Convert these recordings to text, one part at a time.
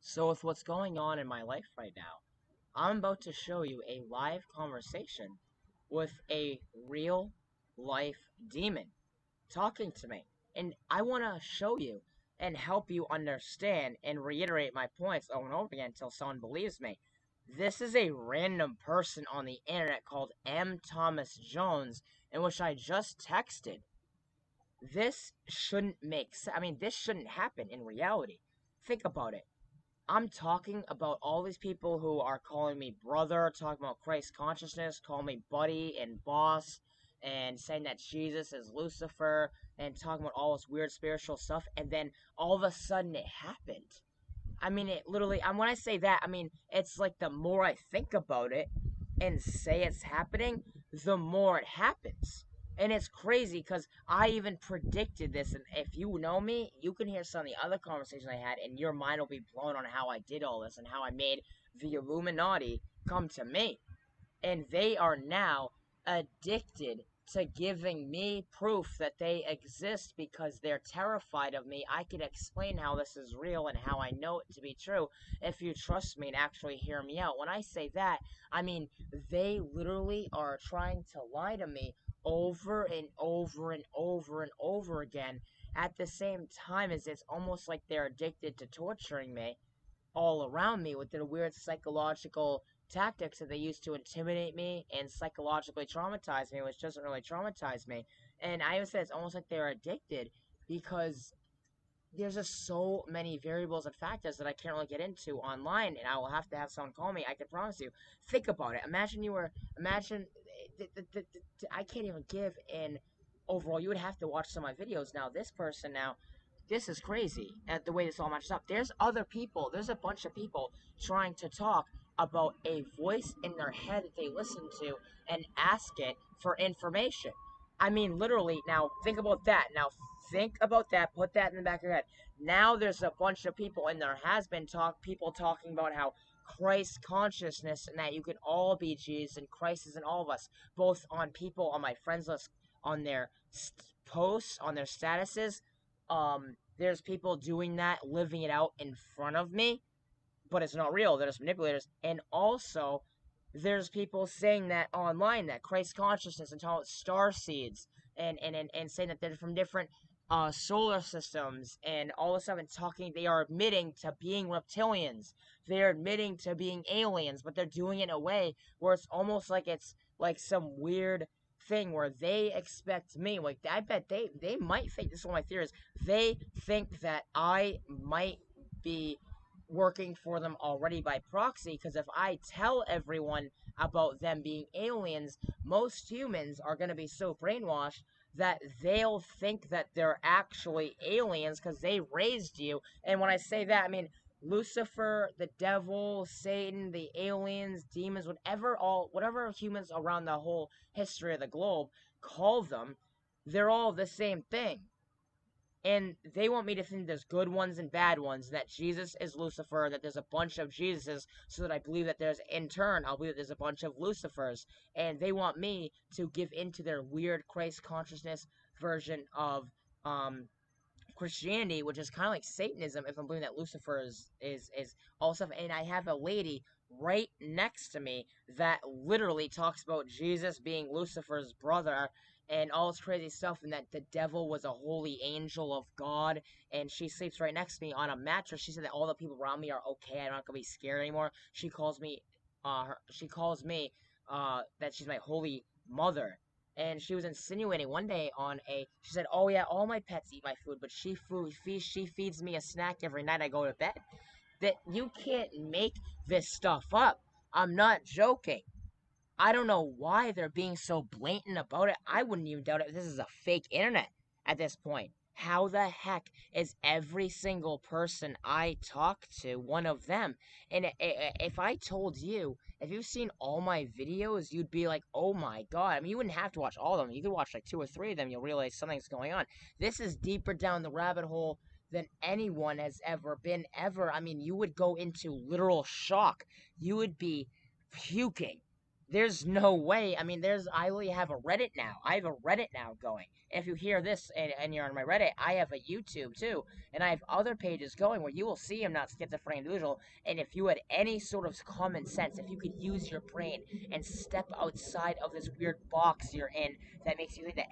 So with what's going on in my life right now, I'm about to show you a live conversation with a real life demon talking to me. And I want to show you and help you understand and reiterate my points over and over again until someone believes me. This is a random person on the internet called M. Thomas Jones, in which I just texted. This shouldn't make sense. I mean, this shouldn't happen in reality. Think about it. I'm talking about all these people who are calling me brother, talking about Christ consciousness, calling me buddy and boss, and saying that Jesus is Lucifer, and talking about all this weird spiritual stuff, and then all of a sudden it happened. I mean, it literally, and when I say that, I mean, it's like the more I think about it and say it's happening, the more it happens. And it's crazy because I even predicted this. And if you know me, you can hear some of the other conversations I had, and your mind will be blown on how I did all this and how I made the Illuminati come to me. And they are now addicted to giving me proof that they exist because they're terrified of me. I can explain how this is real and how I know it to be true if you trust me and actually hear me out. When I say that, I mean they literally are trying to lie to me over and over and over and over again at the same time as it's almost like they're addicted to torturing me all around me with their weird psychological tactics that they use to intimidate me and psychologically traumatize me, which doesn't really traumatize me. And I would say it's almost like they're addicted because there's just so many variables and factors that I can't really get into online, and I will have to have someone call me. I can promise you. Think about it. Imagine, I can't even give an overall. You would have to watch some of my videos. Now, this person, this is crazy at the way this all matches up. There's other people, there's a bunch of people trying to talk about a voice in their head that they listen to and ask it for information. I mean, literally, now think about that. Now, think about that. Put that in the back of your head. Now, there's a bunch of people, and there has been people talking about how Christ consciousness and that you can all be Jesus and Christ is in all of us, both on people on my friends list, on their posts, on their statuses. There's people doing that, living it out in front of me, but it's not real. They're just manipulators. And also, there's people saying that online, that Christ consciousness and talking about star seeds and saying that they're from different solar systems and all this stuff and talking. They are admitting to being reptilians. They're admitting to being aliens, but they're doing it in a way where it's almost like it's like some weird thing where they expect me. Like, I bet they might think, this is one of my theories, they think that I might be working for them already by proxy, because if I tell everyone about them being aliens, most humans are going to be so brainwashed that they'll think that they're actually aliens because they raised you. And when I say that, I mean Lucifer, the devil, Satan, the aliens, demons, whatever humans around the whole history of the globe call them, they're all the same thing. And they want me to think there's good ones and bad ones, that Jesus is Lucifer, that there's a bunch of Jesuses, so that I believe that in turn, I'll believe that there's a bunch of Lucifers. And they want me to give into their weird Christ consciousness version of Christianity, which is kind of like Satanism, if I'm believing that Lucifer is all stuff. And I have a lady right next to me that literally talks about Jesus being Lucifer's brother and all this crazy stuff, and that the devil was a holy angel of God. And she sleeps right next to me on a mattress. She said that all the people around me are okay. I'm not gonna be scared anymore. She calls me, that she's my holy mother. And she was insinuating one day she said, "Oh yeah, all my pets eat my food, but she feeds me a snack every night I go to bed." That you can't make this stuff up. I'm not joking. I don't know why they're being so blatant about it. I wouldn't even doubt it. This is a fake internet at this point. How the heck is every single person I talk to one of them? And if I told you, if you've seen all my videos, you'd be like, oh my god. I mean, you wouldn't have to watch all of them. You could watch like 2 or 3 of them. You'll realize something's going on. This is deeper down the rabbit hole than anyone has ever been, ever. I mean, you would go into literal shock. You would be puking There's no way. I mean, I only have a Reddit now. I have a Reddit now going. If you hear this and you're on my Reddit, I have a YouTube too, and I have other pages going where you will see I'm not schizophrenic individual. And if you had any sort of common sense, if you could use your brain and step outside of this weird box you're in, that makes you think that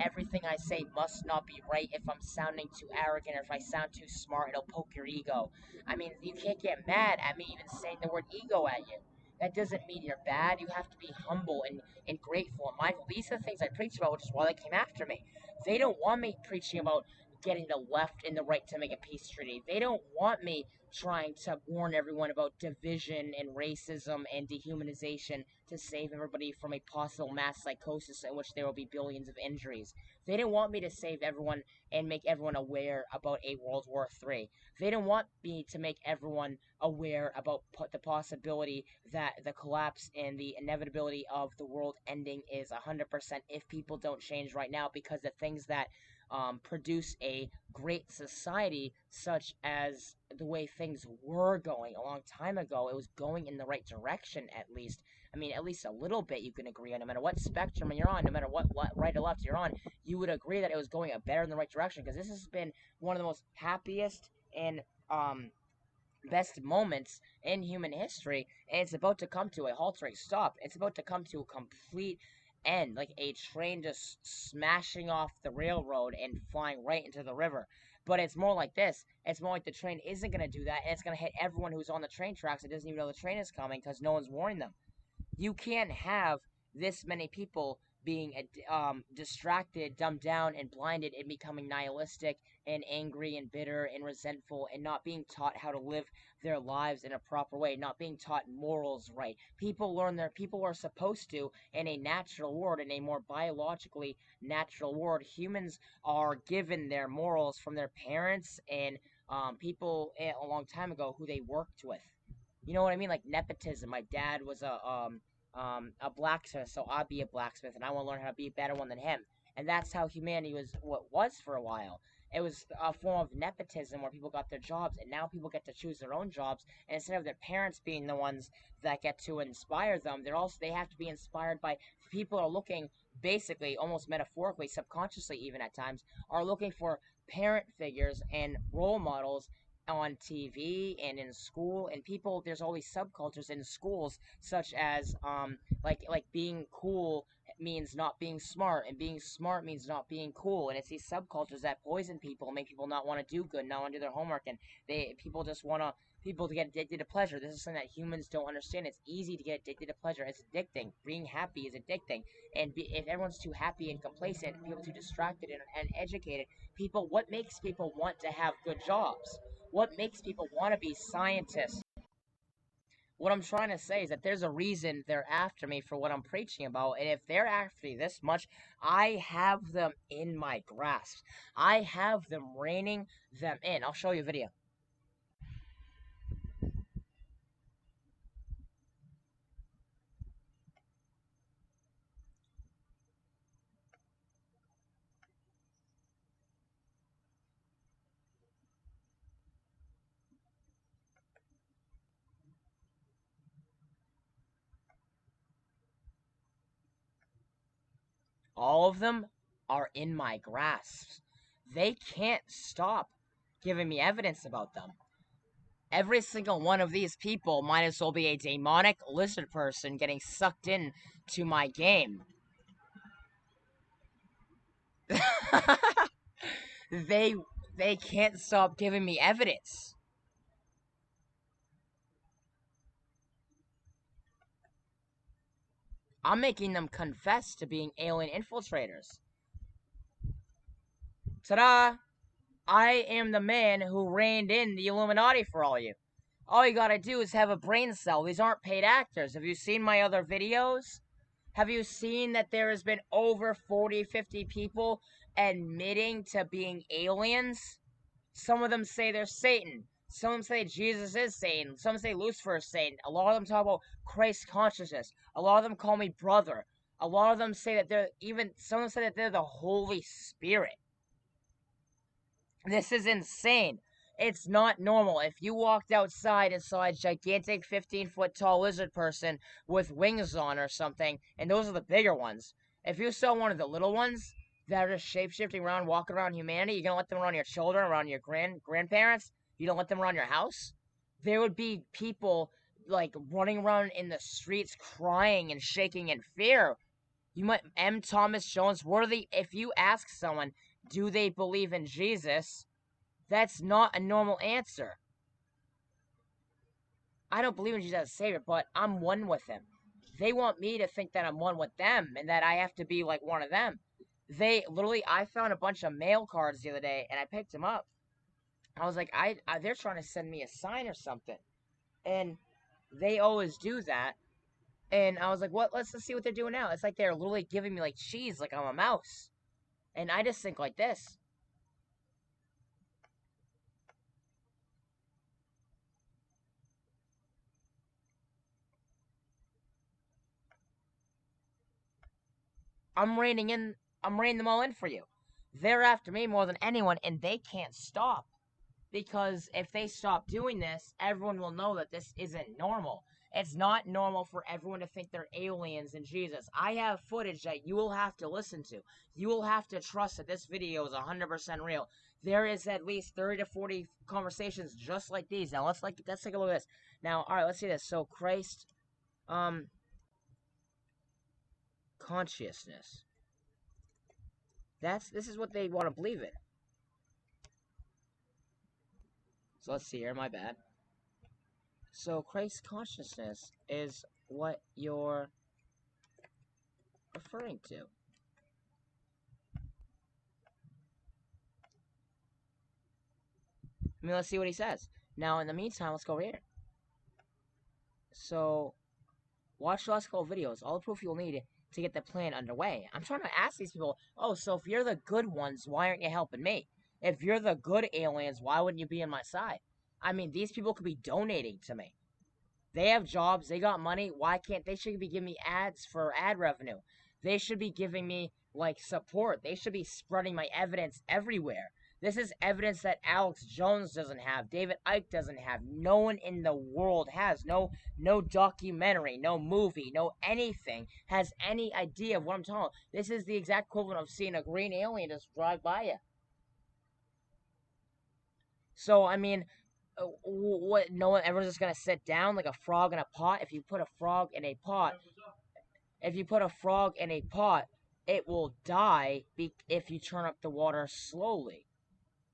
everything I say must not be right. If I'm sounding too arrogant or if I sound too smart, it'll poke your ego. I mean, you can't get mad at me even saying the word ego at you. That doesn't mean you're bad. You have to be humble and grateful and mindful. These are the things I preach about, which is why they came after me. They don't want me preaching about getting the left and the right to make a peace treaty. They don't want me trying to warn everyone about division and racism and dehumanization to save everybody from a possible mass psychosis in which there will be billions of injuries. They don't want me to save everyone and make everyone aware about a World War III. They don't want me to make everyone aware about the possibility that the collapse and the inevitability of the world ending is 100% if people don't change right now, because the things that produce a great society, such as the way things were going a long time ago, it was going in the right direction at least. I mean, at least a little bit you can agree on. No matter what spectrum you're on, no matter what right or left you're on, you would agree that it was going better in the right direction, because this has been one of the most happiest and um, best moments in human history, and it's about to come to a halting stop. It's about to come to a complete end, like a train just smashing off the railroad and flying right into the river. But it's more like this. It's more like the train isn't going to do that, and it's going to hit everyone who's on the train tracks that doesn't even know the train is coming because no one's warning them. You can't have this many people being distracted, dumbed down, and blinded, and becoming nihilistic and angry and bitter and resentful, and not being taught how to live their lives in a proper way, not being taught morals right. People are supposed to, in a natural world, in a more biologically natural world, humans are given their morals from their parents and people a long time ago who they worked with. You know what I mean? Like nepotism. My dad was a blacksmith, so I'll be a blacksmith, and I want to learn how to be a better one than him. And that's how humanity was for a while. It was a form of nepotism where people got their jobs, and now people get to choose their own jobs. And instead of their parents being the ones that get to inspire them, they have to be inspired by people who are looking, basically, almost metaphorically, subconsciously, even at times, are looking for parent figures and role models on TV and in school. And people, there's all these subcultures in schools, such as like being cool means not being smart, and being smart means not being cool. And it's these subcultures that poison people, make people not want to do good, not want to do their homework, and people just want people to get addicted to pleasure. This is something that humans don't understand. It's easy to get addicted to pleasure. It's addicting. Being happy is addicting. And if everyone's too happy and complacent, people too distracted and educated, what makes people want to have good jobs? What makes people want to be scientists? What I'm trying to say is that there's a reason they're after me for what I'm preaching about, and if they're after me this much, I have them in my grasp. I have them reining them in. I'll show you a video. All of them are in my grasp. They can't stop giving me evidence about them. Every single one of these people might as well be a demonic lizard person getting sucked in to my game. they they can't stop giving me evidence. I'm making them confess to being alien infiltrators. Ta-da! I am the man who reined in the Illuminati for all you. All you gotta do is have a brain cell. These aren't paid actors. Have you seen my other videos? Have you seen that there has been over 40, 50 people admitting to being aliens? Some of them say they're Satan. Some of them say Jesus is Satan. Some say Lucifer is Satan. A lot of them talk about Christ consciousness. A lot of them call me brother. A lot of them say that some of them say that they're the Holy Spirit. This is insane. It's not normal. If you walked outside and saw a gigantic 15-foot tall lizard person with wings on or something, and those are the bigger ones, if you saw one of the little ones that are just shape-shifting around, walking around humanity, you're gonna let them around your children, around your grandparents? You don't let them around your house? There would be people like running around in the streets crying and shaking in fear. You might M. Thomas Jones worthy. If you ask someone, do they believe in Jesus? That's not a normal answer. I don't believe in Jesus as a savior, but I'm one with him. They want me to think that I'm one with them and that I have to be like one of them. They literally, I found a bunch of mail cards the other day and I picked them up. I was like, they're trying to send me a sign or something, and they always do that. And I was like, what? Let's see what they're doing now. It's like they're literally giving me like cheese, like I'm a mouse. And I just think like this. I'm reining in. I'm reining them all in for you. They're after me more than anyone, and they can't stop. Because if they stop doing this, everyone will know that this isn't normal. It's not normal for everyone to think they're aliens and Jesus. I have footage that you will have to listen to. You will have to trust that this video is 100% real. There is at least 30 to 40 conversations just like these. Now let's take a look at this. Now, all right, let's see this. So Christ, um, consciousness. This is what they want to believe in. So let's see here. My bad. So Christ consciousness is what you're referring to. I mean, let's see what he says. Now, in the meantime, let's go over here. So, watch the last couple videos. All the proof you'll need to get the plan underway. I'm trying to ask these people, oh, so if you're the good ones, why aren't you helping me? If you're the good aliens, why wouldn't you be on my side? I mean, these people could be donating to me. They have jobs, they got money, why can't they should be giving me ads for ad revenue? They should be giving me like support. They should be spreading my evidence everywhere. This is evidence that Alex Jones doesn't have, David Icke doesn't have, no one in the world has. No documentary, no movie, no anything has any idea of what I'm talking about. This is the exact equivalent of seeing a green alien just drive by you. So I mean, what? No one, everyone's just gonna sit down like a frog in a pot. If you put a frog in a pot, it will die if you turn up the water slowly.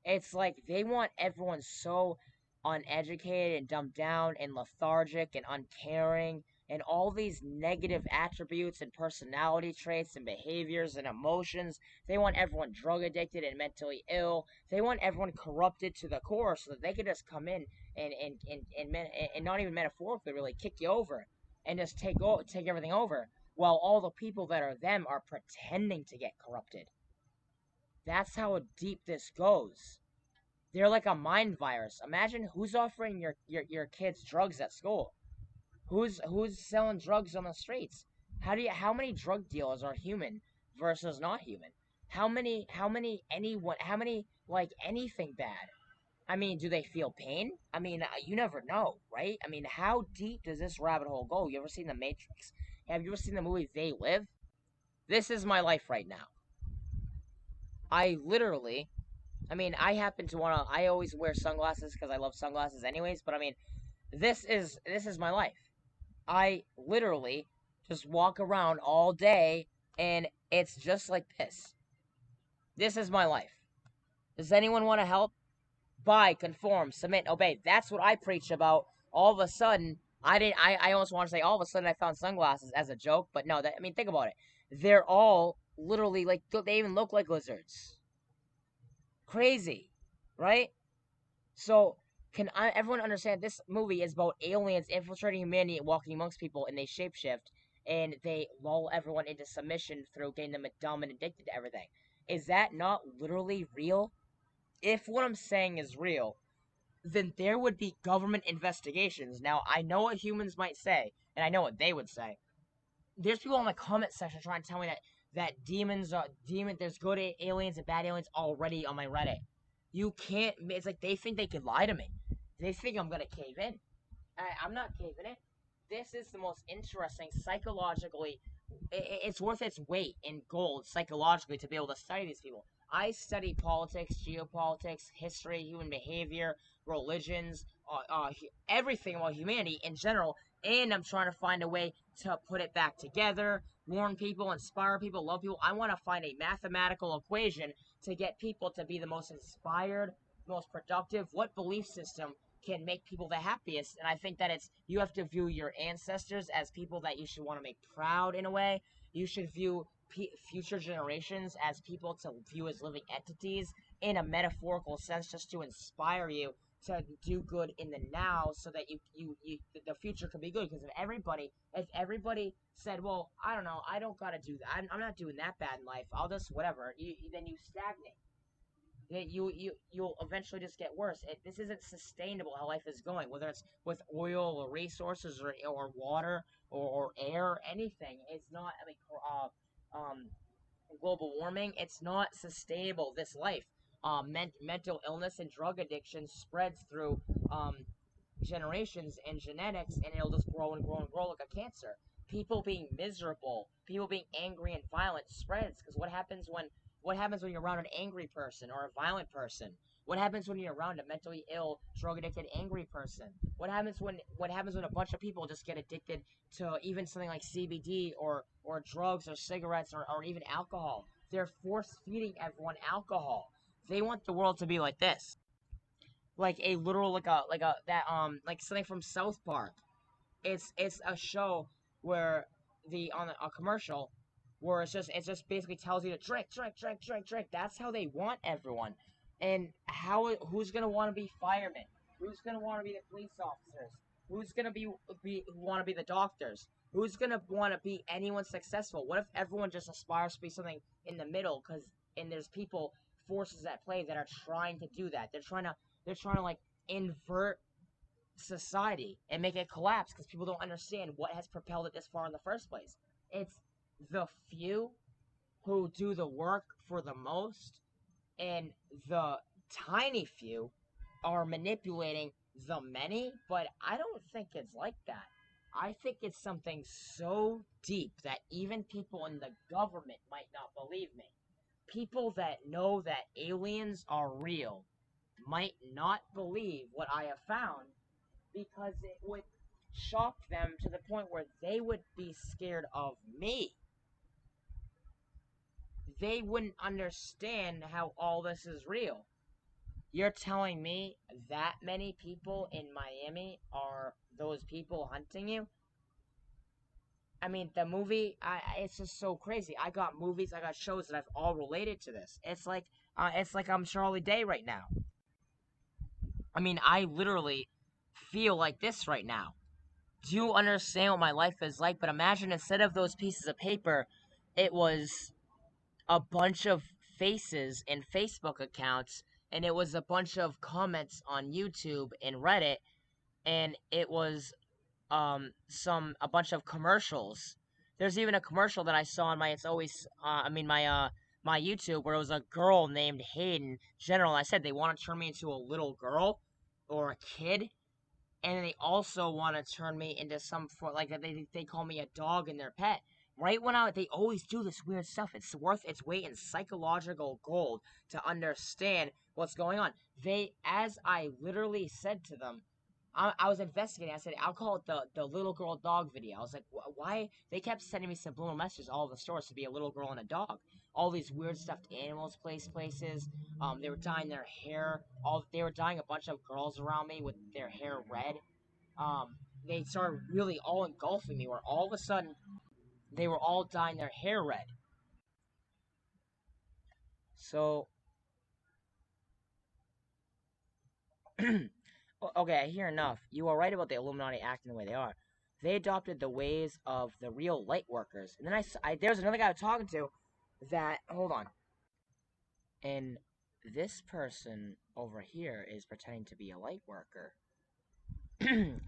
It's like they want everyone so uneducated and dumbed down and lethargic and uncaring and all these negative attributes and personality traits and behaviors and emotions. They want everyone drug addicted and mentally ill. They want everyone corrupted to the core so that they can just come in and not even metaphorically really kick you over and just take everything over while all the people that are them are pretending to get corrupted. That's how deep this goes. They're like a mind virus. Imagine who's offering your kids drugs at school. Who's selling drugs on the streets? How many drug dealers are human versus not human? How many like anything bad? I mean, do they feel pain? I mean, you never know, right? I mean, how deep does this rabbit hole go? You ever seen The Matrix? Have you ever seen the movie They Live? This is my life right now. I literally I mean, I happen to want to. I always wear sunglasses because I love sunglasses, anyways. But I mean, this is my life. I literally just walk around all day, and it's just like this. This is my life. Does anyone want to help? Buy, conform, submit, obey. That's what I preach about. All of a sudden, I didn't. I almost want to say all of a sudden I found sunglasses as a joke, but no. That I mean, think about it. They're all literally like they even look like lizards. Crazy, right? So, everyone understand this movie is about aliens infiltrating humanity and walking amongst people, and they shapeshift, and they lull everyone into submission through getting them dumb and addicted to everything. Is that not literally real? If what I'm saying is real, then there would be government investigations. Now, I know what humans might say, and I know what they would say. There's people in the comment section trying to tell me that there's good aliens and bad aliens already on my Reddit. You can't. It's like they think they can lie to me. They think I'm gonna cave in. I'm not caving in. This is the most interesting psychologically. It's worth its weight in gold psychologically to be able to study these people. I study politics, geopolitics, history, human behavior, religions, everything about humanity in general, and I'm trying to find a way to put it back together, warn people, inspire people, love people. I want to find a mathematical equation to get people to be the most inspired, most productive. What belief system can make people the happiest? And I think that it's you have to view your ancestors as people that you should want to make proud in a way. You should view future generations as people to view as living entities in a metaphorical sense, just to inspire you to do good in the now, so that you the future can be good. Because if everybody said, well, I don't know, I don't gotta do that, I'm not doing that bad in life, I'll just whatever, then you stagnate. You'll eventually just get worse. This isn't sustainable how life is going, whether it's with oil or resources or water or air or anything. It's not. I mean, global warming. It's not sustainable. This life. Mental illness and drug addiction spreads through generations and genetics, and it'll just grow and grow and grow like a cancer. People being miserable, people being angry and violent spreads, because what happens when you're around an angry person or a violent person? What happens when you're around a mentally ill, drug addicted, angry person? What happens when a bunch of people just get addicted to even something like CBD or drugs or cigarettes or even alcohol? They're force feeding everyone alcohol. They want the world to be like this, like a literal like a that like something from South Park. It's a show where the on a commercial where it just basically tells you to drink, drink, drink, drink, drink. That's how they want everyone. And who's gonna want to be firemen? Who's gonna want to be the police officers? Who's gonna be want to be the doctors? Who's gonna want to be anyone successful? What if everyone just aspires to be something in the middle? And there's people, forces at play that are trying to do that. They're trying to like invert society and make it collapse because people don't understand what has propelled it this far in the first place. It's the few who do the work for the most, and the tiny few are manipulating the many, but I don't think it's like that. I think it's something so deep that even people in the government might not believe me. People that know that aliens are real might not believe what I have found, because it would shock them to the point where they would be scared of me. They wouldn't understand how all this is real. You're telling me that many people in Miami are those people hunting you? I mean, the movie, it's just so crazy. I got movies, I got shows that I've all related to this. It's like I'm Charlie Day right now. I mean, I literally feel like this right now. Do you understand what my life is like? But imagine instead of those pieces of paper, it was a bunch of faces and Facebook accounts, and it was a bunch of comments on YouTube and Reddit, and it was a bunch of commercials. There's even a commercial that I saw on my it's always I mean my YouTube, where it was a girl named Hayden General. And I said they want to turn me into a little girl or a kid, and they also want to turn me into some for like they call me a dog and their pet. Right when they always do this weird stuff. It's worth its weight in psychological gold to understand what's going on. As I literally said to them, I was investigating. I said, I'll call it the little girl dog video. I was like, why? They kept sending me subliminal messages all over the stores to be a little girl and a dog. All these weird stuffed animals placed places. They were dyeing their hair. They were dyeing a bunch of girls around me with their hair red. Um, they started really all engulfing me, where all of a sudden they were all dyeing their hair red. So, okay, I hear enough. You are right about the Illuminati acting the way they are. They adopted the ways of the real light workers. And then there's another guy I was talking to that, hold on. And this person over here is pretending to be a light worker.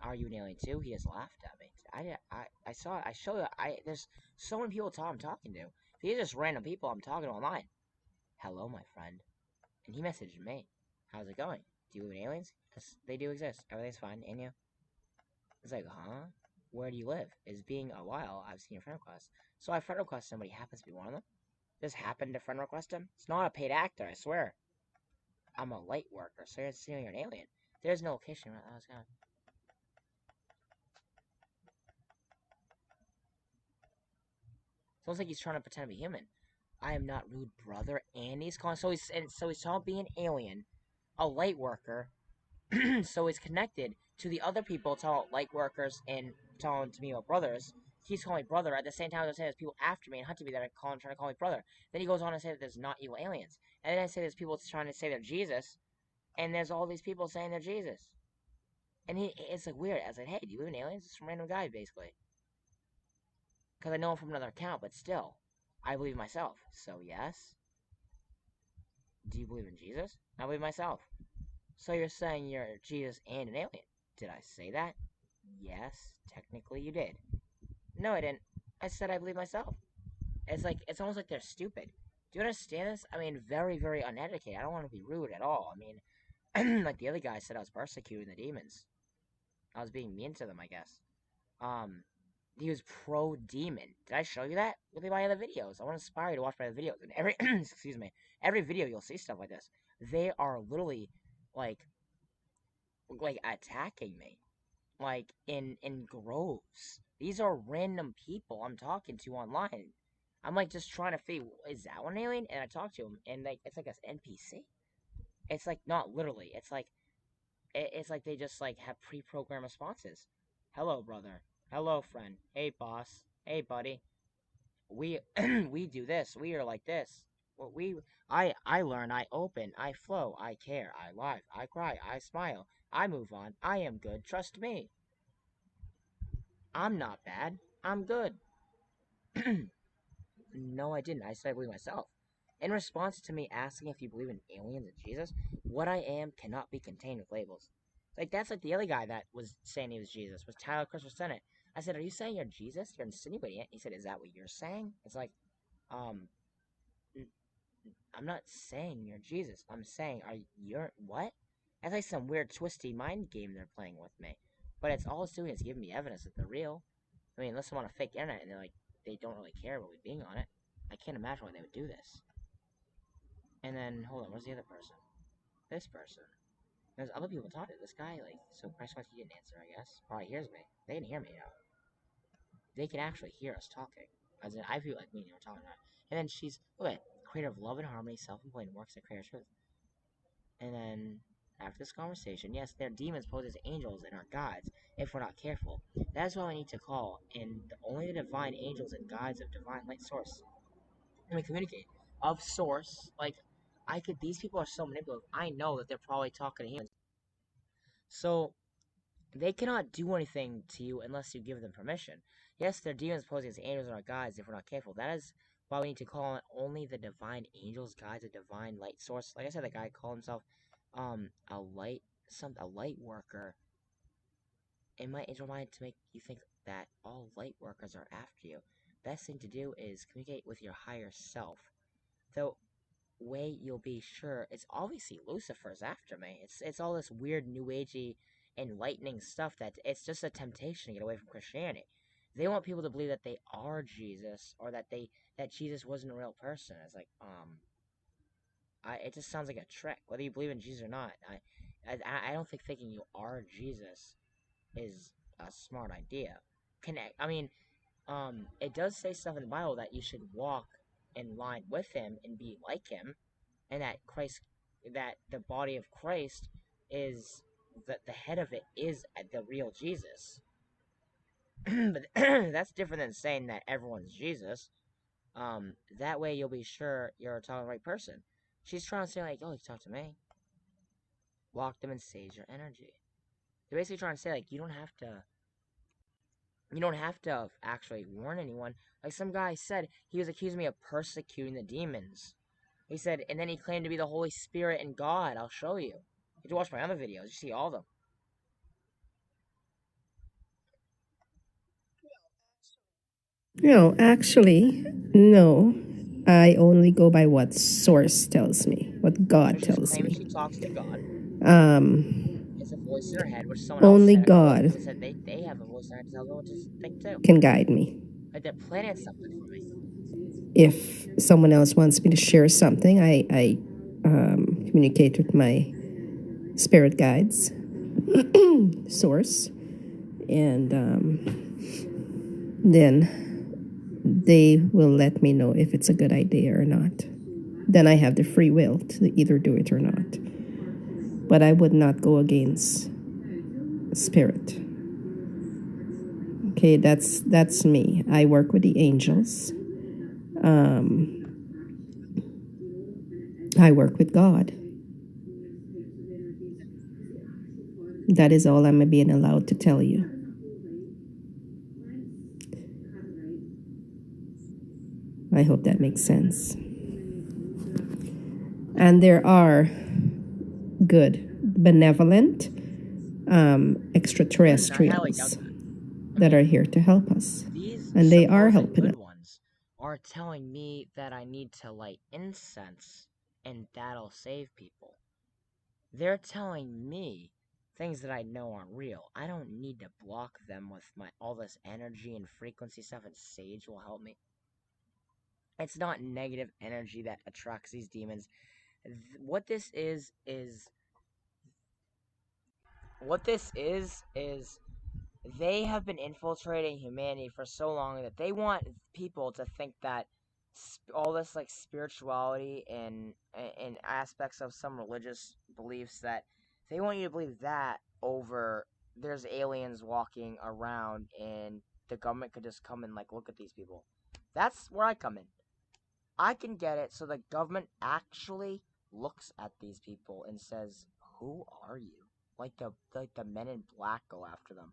Are you an alien too? He has laughed at me. I saw it. I showed it. There's so many people I'm talking to. These are just random people I'm talking to online. Hello, my friend. And he messaged me. How's it going? Do you believe in aliens? Yes, they do exist. Everything's fine. And you? It's like, huh? Where do you live? It's being a while. I've seen your friend request. So I friend request somebody, happens to be one of them. Just happened to friend request him. It's not a paid actor, I swear. I'm a light worker, so you're assuming you're an alien. There's no location where I was going. It's almost like he's trying to pretend to be human. I am not rude, brother. And he's calling. So he's trying to be an alien, a light worker. So he's connected to the other people, tell light workers and telling to me about brothers. He's calling me brother at the same time as saying there's people after me and hunting me that are trying to call me brother. Then he goes on to say that there's not evil aliens, and then I say there's people trying to say they're Jesus, and there's all these people saying they're Jesus. And it's like weird. I was like, hey, do you believe in aliens? It's some random guy, basically. Because I know him from another account, but still, I believe myself. So, yes. Do you believe in Jesus? I believe myself. So you're saying you're Jesus and an alien. Did I say that? Yes, technically you did. No, I didn't. I said I believe myself. It's almost like they're stupid. Do you understand this? I mean, very, very uneducated. I don't want to be rude at all. I mean, like the other guy said, I was persecuting the demons. I was being mean to them, I guess. Um, he was pro demon. Did I show you that? Look at my other videos. I want to inspire you to watch my other videos. And every excuse me, every video you'll see stuff like this. They are literally like attacking me, like in groves. These are random people I'm talking to online. I'm like just trying to figure, is that one alien? And I talk to him, and like it's like an NPC. It's like not literally. It's like they just like have pre-programmed responses. Hello, brother. Hello, friend. Hey, boss. Hey, buddy. We we do this. We are like this. What we I learn. I open. I flow. I care. I live. I cry. I smile. I move on. I am good. Trust me. I'm not bad. I'm good. No, I didn't. I said I believe myself. In response to me asking if you believe in aliens and Jesus, what I am cannot be contained with labels. Like that's like the other guy that was saying he was Jesus was Tyler Christopher Sennett. I said, "Are you saying you're Jesus? You're insinuating it." He said, "Is that what you're saying?" It's like, um, I'm not saying you're Jesus. I'm saying, are you're what? It's like some weird twisty mind game they're playing with me. But it's all it's doing is giving me evidence that they're real. I mean, unless they want to fake internet and they're like they don't really care about me being on it. I can't imagine why they would do this. And then hold on, where's the other person? This person. There's other people talking. This guy, like, so Christ he didn't answer, I guess. Probably hears me. They can hear me now. They can actually hear us talking. As in, I feel like me and you are talking about. And then she's, look at creator of love and harmony, self-employed, and works at creator truth. And then after this conversation, yes, they're demons posed as angels and are gods if we're not careful. That's why we need to call in only the divine angels and guides of divine light source. And we communicate of source. Like I could, these people are so manipulative. I know that they're probably talking to humans, so they cannot do anything to you unless you give them permission. Yes, they're demons posing as angels and our guides if we're not careful. That is why we need to call on only the divine angels, guides, a divine light source. Like I said, the guy called himself a light worker. In my angel mind to make you think that all light workers are after you. Best thing to do is communicate with your higher self. The way you'll be sure it's obviously Lucifer's after me. It's all this weird new agey enlightening stuff that it's just a temptation to get away from Christianity. They want people to believe that they are Jesus or that Jesus wasn't a real person. It's like it just sounds like a trick. Whether you believe in Jesus or not, I don't think thinking you are Jesus is a smart idea. Connect. I mean, it does say stuff in the Bible that you should walk in line with him and be like him, and that the body of Christ is that the head of it is the real Jesus. But that's different than saying that everyone's Jesus. That way you'll be sure you're talking to the right person. She's trying to say like, oh, you talk to me. Walk them and save your energy. They're basically trying to say like you don't have to actually warn anyone. Like some guy said, he was accusing me of persecuting the demons. He said, and then he claimed to be the Holy Spirit and God. I'll show you. You can watch my other videos. You see all of them. Actually, no. I only go by what source tells me, what God She's tells claiming me. she talks to God. It's a voice in her head, which someone else Only said, a couple other God people said they have a voice in her head to tell them what to think too. can guide me. Like they're planning something for me. If someone else wants me to share something, I communicate with my spirit guides, source, and then they will let me know if it's a good idea or not. Then I have the free will to either do it or not. But I would not go against spirit. Okay, that's me. I work with the angels. I work with God. That is all I'm being allowed to tell you. I hope that makes sense. And there are good, benevolent extraterrestrials that are here to help us. These And they are supposed helping good us. ones are telling me that I need to light incense and that'll save people. They're telling me things that I know aren't real. I don't need to block them with all this energy and frequency stuff, and sage will help me. It's not negative energy that attracts these demons. What this is they have been infiltrating humanity for so long that they want people to think that all this like spirituality and aspects of some religious beliefs, that they want you to believe that over there's aliens walking around and the government could just come and like look at these people. That's where I come in. I can get it so the government actually looks at these people and says, "Who are you?" Like the men in black go after them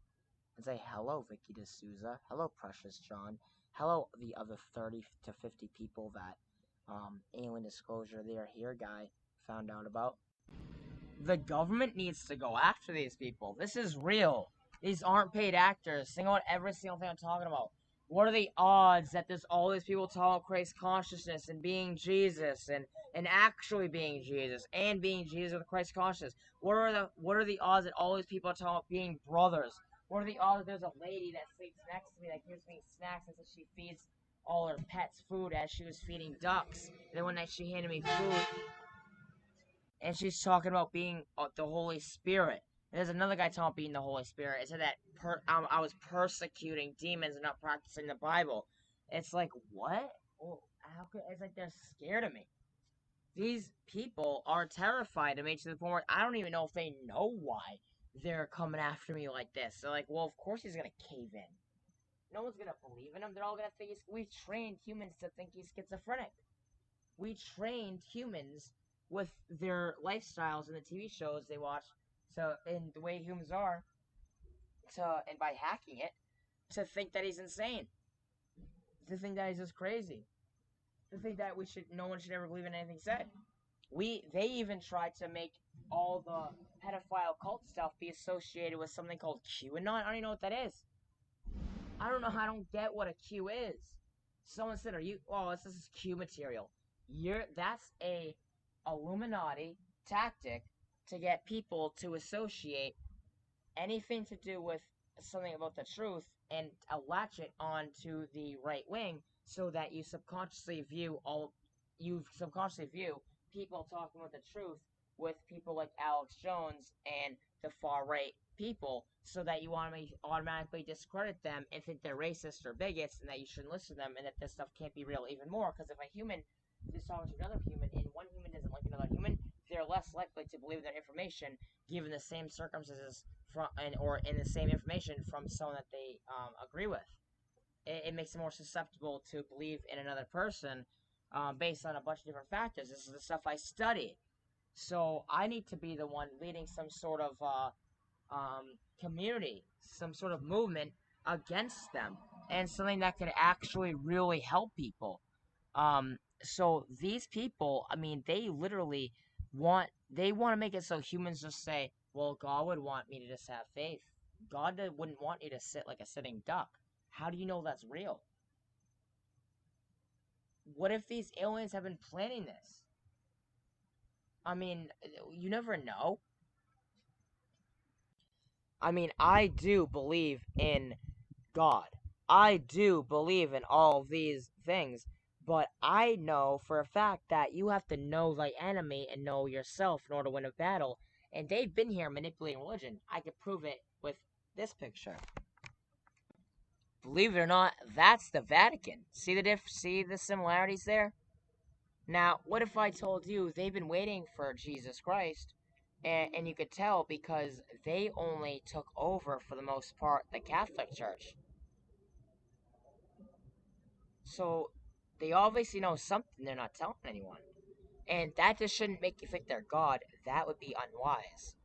and say, "Hello, Vicky D'Souza. Hello, Precious John. Hello, the other 30 to 50 people that Alien Disclosure, They Are Here guy found out about." The government needs to go after these people. This is real. These aren't paid actors. Think about every single thing I'm talking about. What are the odds that there's all these people talking about Christ consciousness and being Jesus and actually being Jesus and being Jesus with Christ consciousness? What are the odds that all these people are talking about being brothers? What are the odds that there's a lady that sleeps next to me that gives me snacks and says she feeds all her pets food as she was feeding ducks? And then one night she handed me food and she's talking about being the Holy Spirit. And there's another guy talking about being the Holy Spirit. It said that I was persecuting demons and not practicing the Bible. It's like, what? Well, it's like they're scared of me. These people are terrified of me to the point where I don't even know if they know why they're coming after me like this. They're like, well, of course he's going to cave in. No one's going to believe in him. They're all going to think we've trained humans to think he's schizophrenic. We trained humans with their lifestyles and the TV shows they watch, and the way humans are, and by hacking it, to think that he's insane, to think that he's just crazy, to think that no one should ever believe in anything said. They even tried to make all the pedophile cult stuff be associated with something called QAnon. I don't even know what that is. I don't get what a Q is. Someone said, "Are you? Oh, this is Q material." That's a Illuminati tactic to get people to associate anything to do with something about the truth and latch it onto the right wing, so that you subconsciously view people talking about the truth with people like Alex Jones and the far right people, so that you want to automatically discredit them and think they're racist or bigots and that you shouldn't listen to them and that this stuff can't be real even more. Because if a human is talking to another human and one human doesn't like another human, they're less likely to believe their information given the same circumstances or in the same information from someone that they agree with. It makes them more susceptible to believe in another person based on a bunch of different factors. This is the stuff I studied. So I need to be the one leading some sort of community, some sort of movement against them, and something that could actually really help people. So these people, I mean, they want to make it so humans just say, well, God would want me to just have faith. God wouldn't want you to sit like a sitting duck. How do you know that's real? What if these aliens have been planning this? I mean, you never know. I mean, I do believe in God. I do believe in all these things, but I know for a fact that you have to know thy enemy and know yourself in order to win a battle. And they've been here manipulating religion. I could prove it with this picture. Believe it or not, that's the Vatican. See the similarities there? Now, what if I told you they've been waiting for Jesus Christ, and you could tell because they only took over, for the most part, the Catholic Church. So they obviously know something they're not telling anyone. And that just shouldn't make you think they're God. That would be unwise.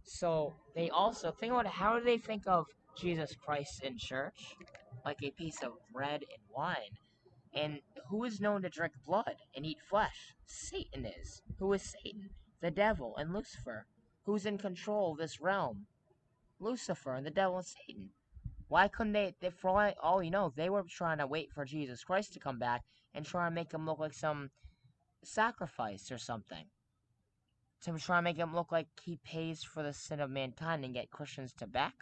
So they also think about it, how do they think of Jesus Christ in church? Like a piece of bread and wine. And who is known to drink blood and eat flesh? Satan is. Who is Satan? The devil and Lucifer. Who's in control of this realm? Lucifer and the devil and Satan. Why couldn't for all you know, they were trying to wait for Jesus Christ to come back and try and make him look like some sacrifice or something. To try and make him look like he pays for the sin of mankind and get Christians to back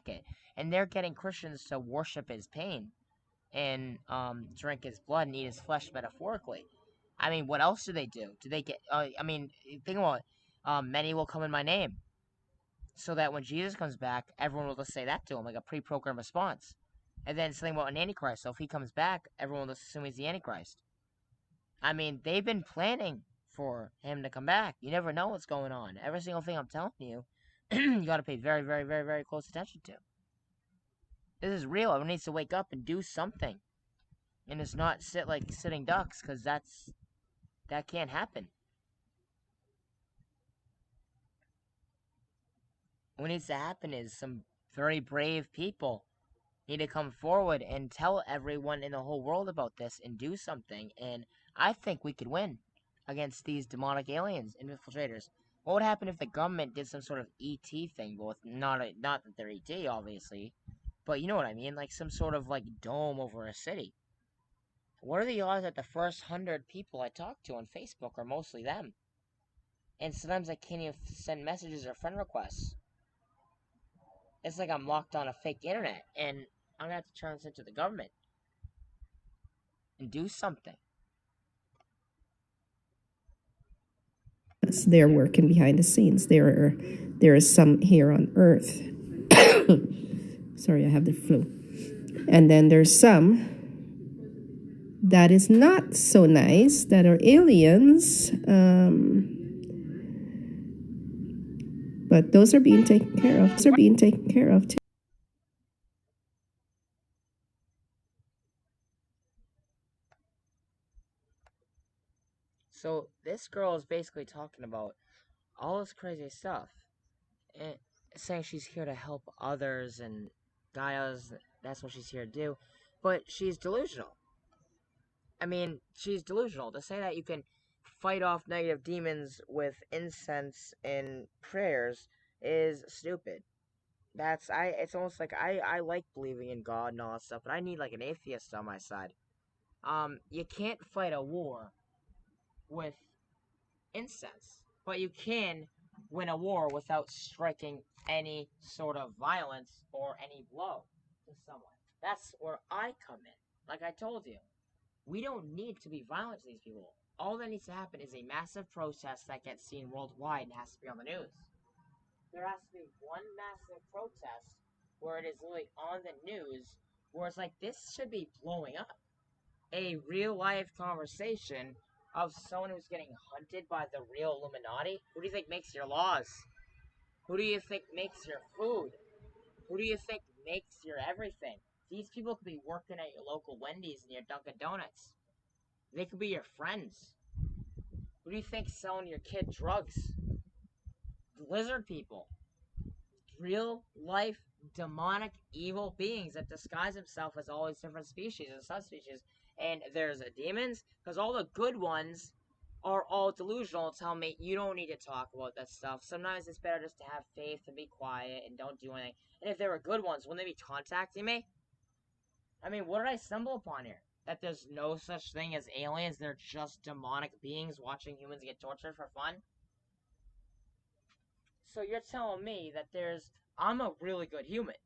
it. And they're getting Christians to worship his pain and drink his blood and eat his flesh metaphorically. I mean, what else do they do? Do they get? I mean, think about it. Many will come in my name, so that when Jesus comes back, everyone will just say that to him, like a pre-programmed response. And then something about an Antichrist. So if he comes back, everyone will just assume he's the Antichrist. I mean, they've been planning for him to come back. You never know what's going on. Every single thing I'm telling you, you got to pay very, very, very, very close attention to. This is real. Everyone needs to wake up and do something, and it's not sit like sitting ducks, because that can't happen. What needs to happen is some very brave people need to come forward and tell everyone in the whole world about this and do something. And I think we could win against these demonic aliens and infiltrators. What would happen if the government did some sort of ET thing? Well, not that they're ET, obviously, but you know what I mean, like some sort of like dome over a city. What are the odds that the first 100 people I talk to on Facebook are mostly them? And sometimes I can't even send messages or friend requests. It's like I'm locked on a fake internet, and I'm gonna have to turn this into the government and do something. They're working behind the scenes. There is some here on Earth. Sorry, I have the flu. And then there's some that is not so nice, that are aliens. But those are being taken care of. Too. So this girl is basically talking about all this crazy stuff, and saying she's here to help others and Gaia's. That's what she's here to do, but she's delusional. I mean, she's delusional to say that you can fight off negative demons with incense and prayers is stupid. It's almost like I like believing in God and all that stuff, but I need like an atheist on my side. You can't fight a war with incense, but you can win a war without striking any sort of violence or any blow to someone. That's where I come in. Like I told you, we don't need to be violent to these people. All that needs to happen is a massive protest that gets seen worldwide and has to be on the news. There has to be one massive protest where it is literally on the news, where it's like, this should be blowing up. A real life conversation of someone who's getting hunted by the real Illuminati. Who do you think makes your laws? Who do you think makes your food? Who do you think makes your everything? These people could be working at your local Wendy's and your Dunkin' Donuts. They could be your friends. Who do you think's selling your kid drugs? Lizard people. Real life demonic evil beings that disguise themselves as all these different species and subspecies. And there's demons, because all the good ones are all delusional. Tell me you don't need to talk about that stuff. Sometimes it's better just to have faith and be quiet and don't do anything. And if there were good ones, wouldn't they be contacting me? I mean, what did I stumble upon here? That there's no such thing as aliens, they're just demonic beings watching humans get tortured for fun? So you're telling me that I'm a really good human.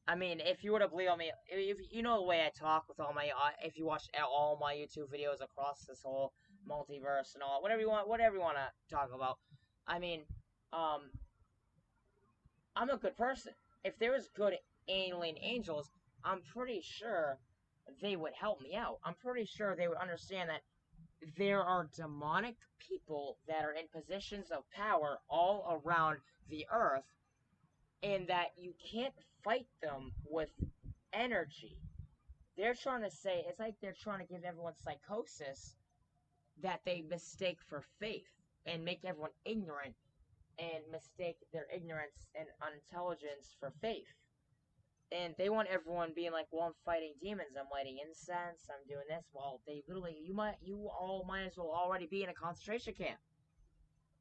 I mean, if you were to believe on me, if you know the way I talk with all my, if you watch all my YouTube videos across this whole multiverse and all, whatever you want to talk about. I mean, um, I'm a good person. If there was good alien angels, I'm pretty sure they would help me out. I'm pretty sure they would understand that there are demonic people that are in positions of power all around the earth, and that you can't fight them with energy. They're trying to say, it's like they're trying to give everyone psychosis that they mistake for faith and make everyone ignorant and mistake their ignorance and unintelligence for faith. And they want everyone being like, well, I'm fighting demons, I'm lighting incense, I'm doing this. Well, they literally, you all might as well already be in a concentration camp.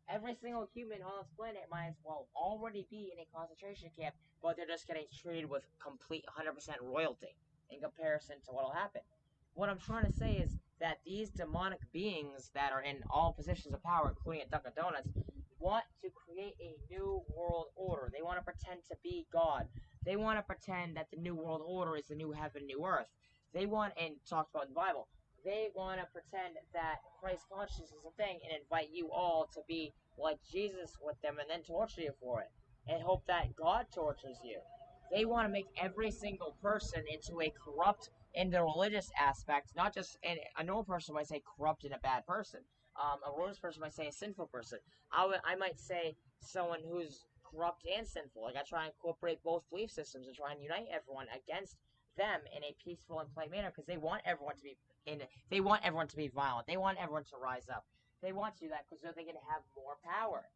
Every single human on this planet might as well already be in a concentration camp, but they're just getting treated with complete 100% royalty in comparison to what'll happen. What I'm trying to say is that these demonic beings that are in all positions of power, including at Dunkin' Donuts, want to create a new world order. They want to pretend to be God. They want to pretend that the new world order is the new heaven, new earth. They want, and talked about in the Bible, they want to pretend that Christ consciousness is a thing and invite you all to be like Jesus with them and then torture you for it and hope that God tortures you. They want to make every single person into a corrupt in the religious aspect, not just, and a normal person might say corrupt and a bad person. A religious person might say a sinful person. I might say someone who's corrupt and sinful. Like I try and incorporate both belief systems and try and unite everyone against them in a peaceful and polite manner because they want everyone to be violent. They want everyone to rise up. They want to do that because they can have more power.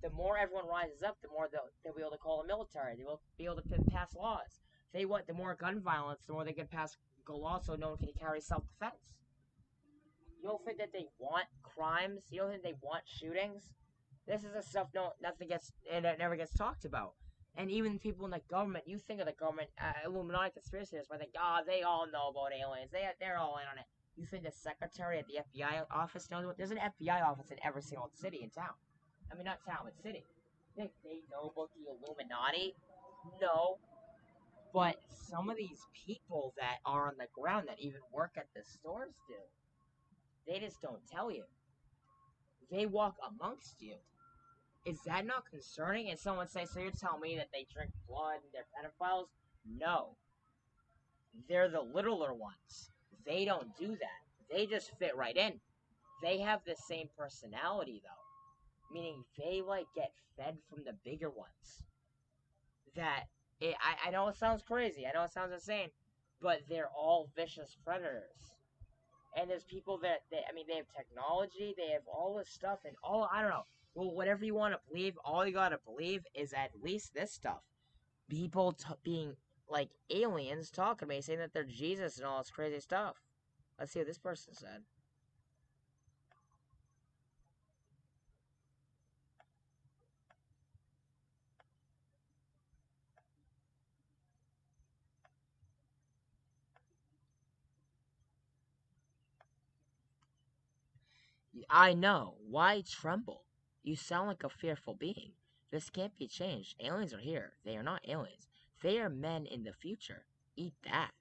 The more everyone rises up, the more they'll be able to call the military. They will be able to pass laws. They want the more gun violence, the more they can pass laws so no one can carry self-defense. You don't think that they want crimes? You don't think they want shootings? This is the stuff nothing gets and it never gets talked about. And even people in the government, you think of the government, Illuminati conspiracy theorists, might think, they all know about aliens. They're all in on it. You think the secretary at the FBI office knows what? There's an FBI office in every single city in town. I mean, not town, but city. You think they know about the Illuminati? No. But some of these people that are on the ground that even work at the stores do. They just don't tell you. They walk amongst you. Is that not concerning? And someone say, so you're telling me that they drink blood and they're pedophiles? No. They're the littler ones. They don't do that. They just fit right in. They have the same personality though. Meaning they get fed from the bigger ones. I know it sounds crazy. I know it sounds insane. But they're all vicious predators. And there's people they have technology, they have all this stuff, and I don't know. Well, whatever you want to believe, all you gotta believe is at least this stuff. People being like aliens talking to me, saying that they're Jesus and all this crazy stuff. Let's see what this person said. I know. Why tremble? You sound like a fearful being. This can't be changed. Aliens are here. They are not aliens. They are men in the future. Eat that.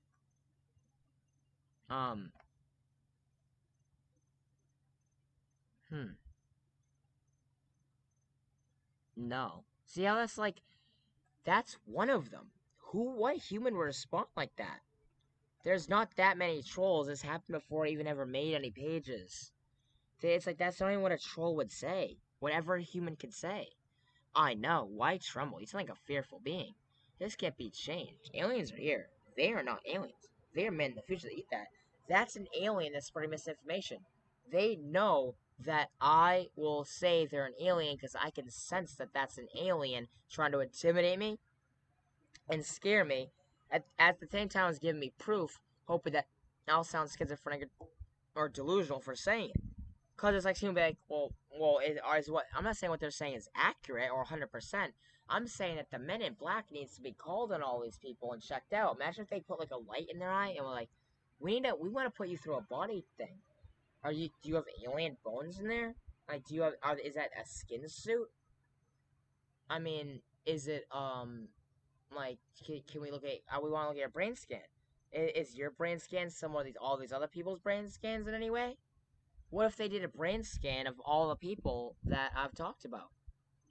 Um, hmm. No. See how that's one of them. What human would respond like that? There's not that many trolls. This happened before it even ever made any pages. It's like that's not even what a troll would say. Whatever a human could say. I know. Why tremble? You sound like a fearful being. This can't be changed. Aliens are here. They are not aliens. They are men in the future that eat that. That's an alien that's spreading misinformation. They know that I will say they're an alien because I can sense that that's an alien trying to intimidate me and scare me at the same time as giving me proof, hoping that I'll sound schizophrenic or delusional for saying it. Because it's like someone be like, is what I'm not saying what they're saying is accurate or 100%. I'm saying that the Men in Black needs to be called on all these people and checked out. Imagine if they put like a light in their eye and were like, We want to put you through a body thing. Do you have alien bones in there? Like, is that a skin suit? I mean, is it, like, can we look at, we want to look at your brain scan. Is your brain scan similar to all these other people's brain scans in any way? What if they did a brain scan of all the people that I've talked about?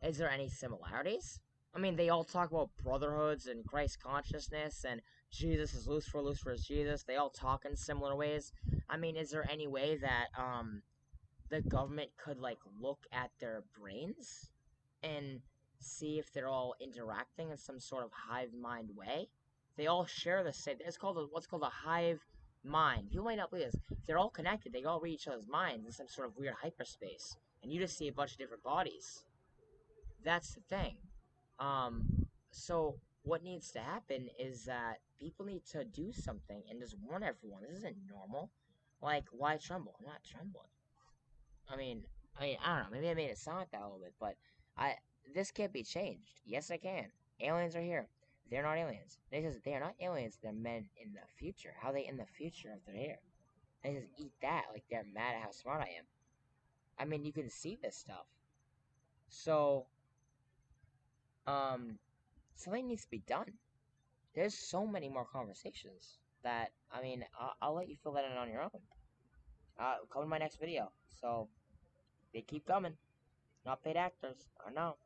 Is there any similarities? I mean, they all talk about brotherhoods and Christ consciousness and Jesus is Lucifer is Jesus. They all talk in similar ways. I mean, is there any way that the government could like look at their brains and see if they're all interacting in some sort of hive mind way? They all share the same. It's called what's called a hive mind. People might not believe this. They're all connected. They all read each other's minds in some sort of weird hyperspace, and you just see a bunch of different bodies. That's the thing. So what needs to happen is that people need to do something and just warn everyone. This isn't normal. Like, why tremble? I'm not trembling. I mean, I don't know. Maybe I made it sound like that a little bit, but I this can't be changed. Yes, I can. Aliens are here. They're not aliens. They says they are not aliens. They're men in the future. How are they in the future if they're here? They just eat that like they're mad at how smart I am. I mean, you can see this stuff. So, um, something needs to be done. There's so many more conversations that I mean, I'll let you fill that in on your own. Come to my next video. So they keep coming. Not paid actors. I know.